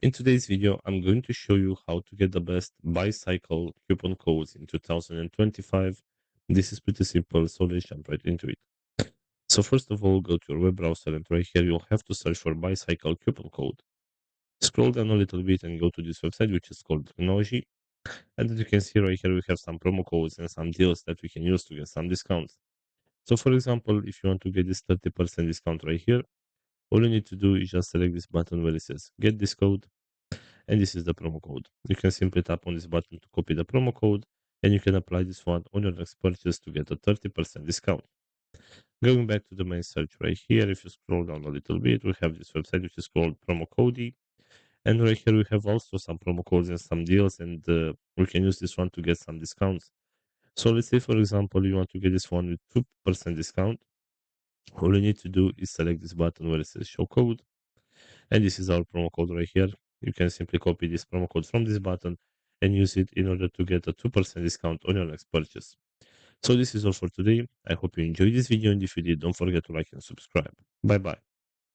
In today's video, I'm going to show you how to get the best Buycycle coupon codes in 2025. This is pretty simple, so let's jump right into it. So first of all, go to your web browser and right here you'll have to search for Buycycle coupon code. Scroll down a little bit and go to this website which is called Technology. And as you can see right here, we have some promo codes and some deals that we can use to get some discounts. So for example, if you want to get this 30% discount right here, all you need to do is just select this button where it says get this code, and this is the promo code. You can simply tap on this button to copy the promo code, and you can apply this one on your next purchase to get a 30% discount. Going back to the main search right here, if you scroll down a little bit, we have this website which is called Promo Cody, and right here we have also some promo codes and some deals, and we can use this one to get some discounts. So let's say, for example, you want to get this one with 2% discount. All you need to do is select this button where it says show code, and this is our promo code right here. You can simply copy this promo code from this button and use it in order to get a 2% discount on your next purchase. So this is all for today. I hope you enjoyed this video, and if you did, don't forget to like and subscribe. Bye bye.